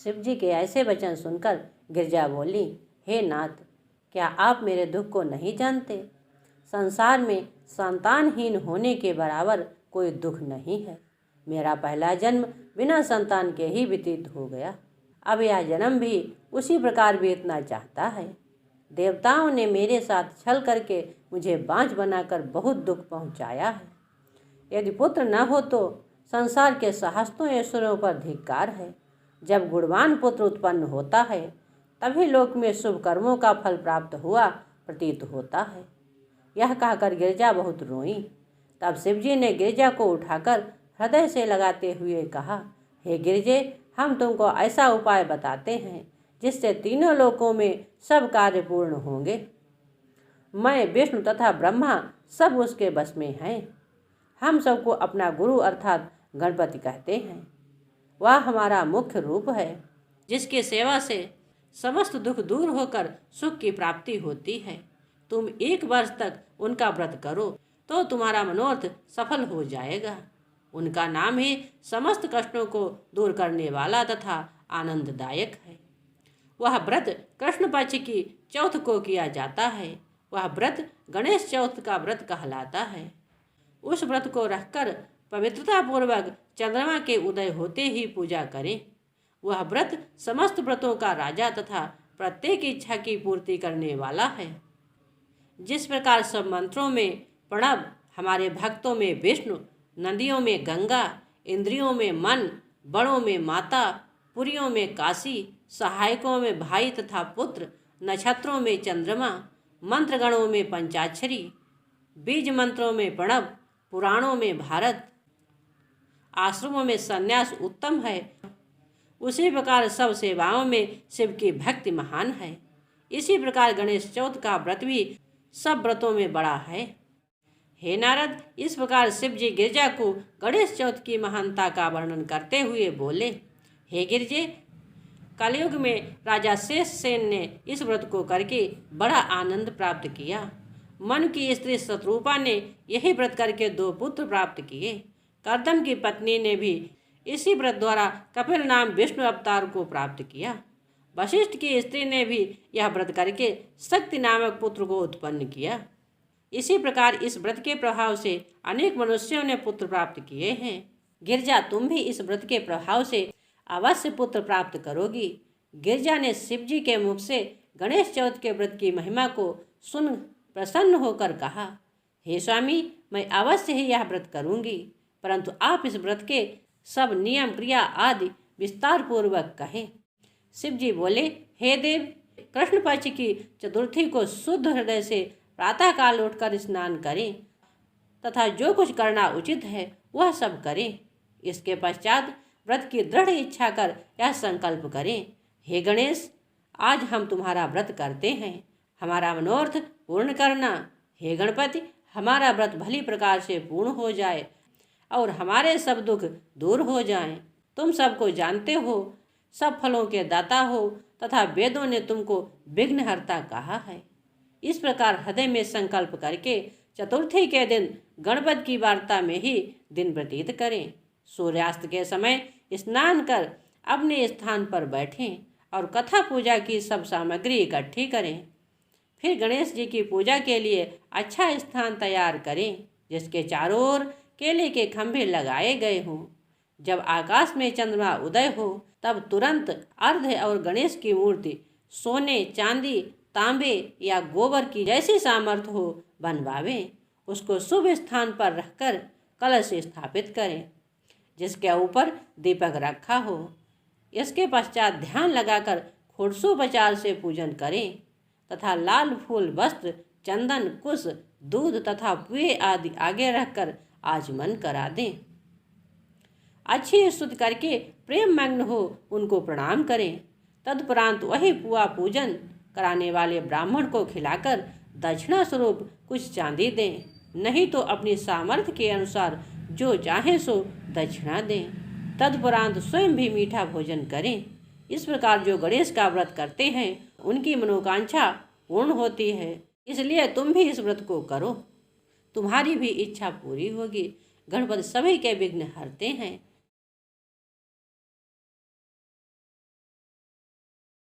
शिव जी के ऐसे वचन सुनकर गिरजा बोली, हे नाथ, क्या आप मेरे दुख को नहीं जानते? संसार में संतानहीन होने के बराबर कोई दुख नहीं है। मेरा पहला जन्म बिना संतान के ही व्यतीत हो गया। अब यह जन्म भी उसी प्रकार बीतना चाहता है। देवताओं ने मेरे साथ छल करके मुझे बांझ बनाकर बहुत दुख पहुंचाया है। यदि पुत्र न हो तो संसार के सहस्त्रों ईश्वरों पर धिक्कार है। जब गुणवान पुत्र उत्पन्न होता है तभी लोक में शुभ कर्मों का फल प्राप्त हुआ प्रतीत होता है। यह कहकर गिरजा बहुत रोई। तब शिवजी ने गिरजा को उठाकर हृदय से लगाते हुए कहा, हे गिरजे, हम तुमको ऐसा उपाय बताते हैं जिससे तीनों लोकों में सब कार्य पूर्ण होंगे। मैं, विष्णु तथा ब्रह्मा सब उसके बस में हैं। हम सबको अपना गुरु अर्थात गणपति कहते हैं। वह हमारा मुख्य रूप है, जिसकी सेवा से समस्त दुख दूर होकर सुख की प्राप्ति होती है। तुम 1 वर्ष तक उनका व्रत करो तो तुम्हारा मनोरथ सफल हो जाएगा। उनका नाम ही समस्त कष्टों को दूर करने वाला तथा आनंददायक है। वह व्रत कृष्ण पक्ष की चौथ को किया जाता है। वह व्रत गणेश चौथ का व्रत कहलाता है। उस व्रत को रखकर पवित्रता पूर्वक चंद्रमा के उदय होते ही पूजा करें। वह व्रत समस्त व्रतों का राजा तथा प्रत्येक इच्छा की पूर्ति करने वाला है। जिस प्रकार सब मंत्रों में प्रणव, हमारे भक्तों में विष्णु, नदियों में गंगा, इंद्रियों में मन, बड़ों में माता, पुरियों में काशी, सहायकों में भाई तथा पुत्र, नक्षत्रों में चंद्रमा, मंत्रगणों में पंचाक्षरी, बीज मंत्रों में प्रणव, पुराणों में भारत, आश्रमों में संन्यास उत्तम है, उसी प्रकार सब सेवाओं में शिव की भक्ति महान है। इसी प्रकार गणेश चौथ का व्रत भी सब व्रतों में बड़ा है। हे नारद, इस प्रकार शिव जी गिरजा को गणेश चौथ की महानता का वर्णन करते हुए बोले, हे गिरजे, कलयुग में राजा शेषसेन ने इस व्रत को करके बड़ा आनंद प्राप्त किया। मनु की स्त्री शत्रुपा ने यही व्रत करके 2 पुत्र प्राप्त किए। कर्दम की पत्नी ने भी इसी व्रत द्वारा कपिल नाम विष्णु अवतार को प्राप्त किया। वशिष्ठ की स्त्री ने भी यह व्रत करके शक्ति नामक पुत्र को उत्पन्न किया। इसी प्रकार इस व्रत के प्रभाव से अनेक मनुष्यों ने पुत्र प्राप्त किए हैं। गिरजा, तुम भी इस व्रत के प्रभाव से अवश्य पुत्र प्राप्त करोगी। गिरजा ने शिव जी के मुख से गणेश चौथ के व्रत की महिमा को सुन प्रसन्न होकर कहा, हे स्वामी, मैं अवश्य ही यह व्रत करूंगी, परंतु आप इस व्रत के सब नियम क्रिया आदि विस्तार पूर्वक कहें। शिव जी बोले, हे देव, कृष्ण पक्ष की चतुर्थी को शुद्ध हृदय से प्रातःकाल उठकर स्नान करें तथा जो कुछ करना उचित है वह सब करें। इसके पश्चात व्रत की दृढ़ इच्छा कर यह संकल्प करें, हे गणेश, आज हम तुम्हारा व्रत करते हैं, हमारा मनोरथ पूर्ण करना। हे गणपति, हमारा व्रत भली प्रकार से पूर्ण हो जाए और हमारे सब दुख दूर हो जाएं। तुम सबको जानते हो, सब फलों के दाता हो तथा वेदों ने तुमको विघ्नहर्ता कहा है। इस प्रकार हृदय में संकल्प करके चतुर्थी के दिन गणपति की वार्ता में ही दिन व्यतीत करें। सूर्यास्त के समय स्नान कर अपने स्थान पर बैठें और कथा पूजा की सब सामग्री इकट्ठी करें। फिर गणेश जी की पूजा के लिए अच्छा स्थान तैयार करें जिसके चारों ओर केले के खंभे लगाए गए हों। जब आकाश में चंद्रमा उदय हो तब तुरंत अर्ध और गणेश की मूर्ति सोने, चांदी, तांबे या गोबर की जैसी सामर्थ्य हो बनवावें। उसको शुभ स्थान पर रखकर कलश स्थापित करें जिसके ऊपर दीपक रखा हो। इसके पश्चात ध्यान लगाकर षोडशोपचार से पूजन करें तथा लाल फूल, वस्त्र, चंदन, कुश, दूध तथा पुए आदि आगे रखकर आचमन करा दें। अच्छी स्तुति करके प्रेम मग्न हो उनको प्रणाम करें। तदुपरांत वही पुआ पूजन कराने वाले ब्राह्मण को खिलाकर दक्षिणा स्वरूप कुछ चांदी दें, नहीं तो अपनी सामर्थ्य के अनुसार जो चाहे सो दक्षिणा दें। तदुपरांत स्वयं भी मीठा भोजन करें। इस प्रकार जो गणेश का व्रत करते हैं उनकी मनोकांक्षा पूर्ण होती है। इसलिए तुम भी इस व्रत को करो, तुम्हारी भी इच्छा पूरी होगी। गणपति सभी के विघ्न हरते हैं